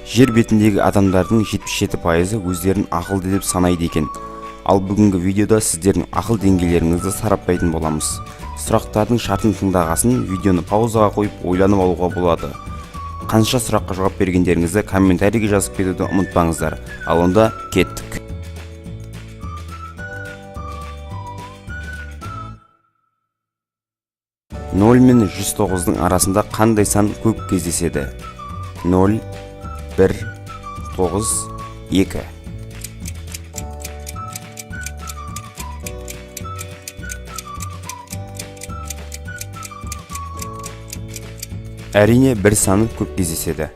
Жер бетіндегі адамдардың 77% өздерін ақылды деп санайды екен. Ал бүгінгі видеода сіздердің ақыл деңгейлеріңізді сараптайтын боламыз. Сұрақтардың шартын тыңдағасын видеоны паузаға қойып ойланып алуға болады. Қанша сұраққа жауап бергендеріңізді комментарийге жазып кетуді ұмытпаңыздар. Ал онда кеттік. Ноль мен 109-дың арасында қандай сан көп кездеседі? 0, 1, 9, 2. Әрине, бір саны көп кездеседі.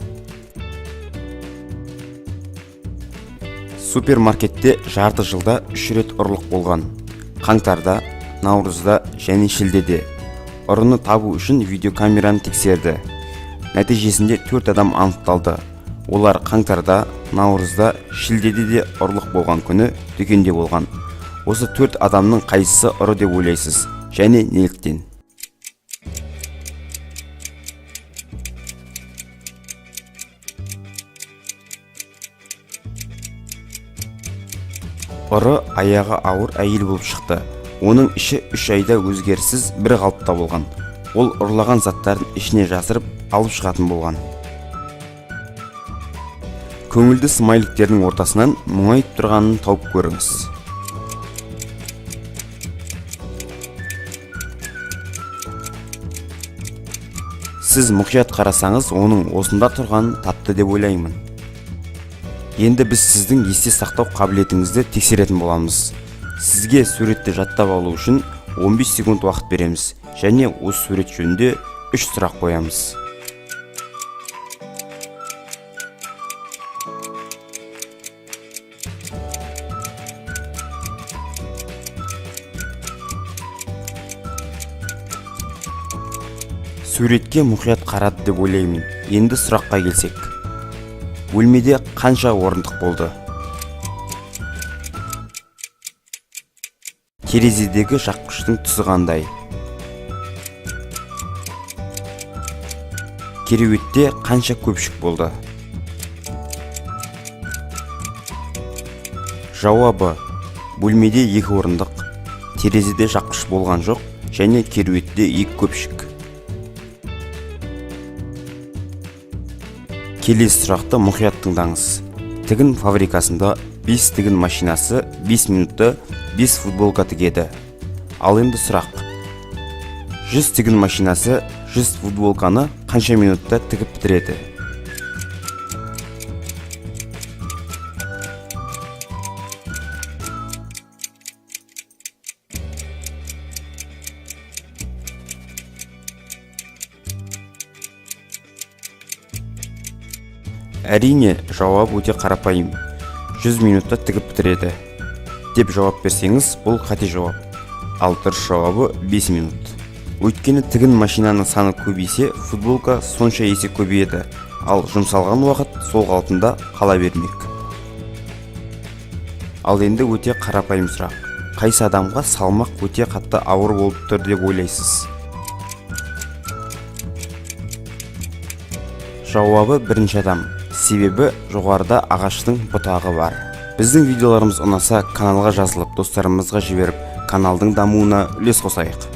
Супермаркетте жарты жылда 3 рет ұрлық болған. Қаңтарда, наурызда және шілдеде. Ұрыны табу үшін видеокамераны тексерді. Нәтижесінде 4 адам анықталды. Олар қаңтарда, наурызда, шілдеде де ұрлық болған күні дүкенде болған. Осы 4 адамның қайсысы ұры деп ойлайсыз? Және неліктен? Ұры аяғы ауыр әйел болып шықты. Оның іші 3 айда өзгеріссіз бір қалыпта болған. Ол ұрлаған заттарын ішіне жасырып алып шығатын болған. Көңілді смайликтердің ортасынан мұңайып тұрғанын тауып көріңіз. Сіз мұқият қарасаңыз, оның осында тұрғанын тапты деп ойлаймын. Енді біз сіздің есте сақтау қабілетіңізді тексеретін боламыз. Сізге суретті жаттап алу үшін 15 секунд уақыт береміз, және осы сурет жөнінде 3 сұрақ қоямыз. Суретке мұқият қарады деп ойлаймын. Енді сұраққа келсек. Бөлмеде қанша орындық болды? Терезедегі жаққыштың түсі қандай? Кереуетте қанша көпшік болды? Жауабы: бөлмеде 2 орындық, терезеде жаққыш болған жоқ, және кереуетте 2 көпшік. Келесі сұрақты мұқият тыңдаңыз. Тігін фабрикасында 5 тігін машинасы 5 минутта 5 футболка тігеді. Ал енді сұрақ: 100 тігін машинасы 100 футболканы қанша минутта тігіп бітіреді? Әрине, жауап өте қарапайым. 100 минутта тігіп бітіреді деп жауап берсеңіз, бұл қате жауап. Ал дұрыс жауабы 5 минут. Өйткені тігін машинаның саны көбейсе, футболка сонша есе көбейеді, ал жұмсалған уақыт сол қалпында қала бермек. Ал енді өте қарапайым сұрақ. Қайсы адамға салмақ өте қатты ауыр болып тұр деп ойлайсыз? Жауабы бірінші адам. Себебі жоғарыда ағаштың бұтағы бар. Біздің видеоларымыз ұнаса, каналға жазылып, достарымызға жіберіп, каналдың дамуына үлес қосайық.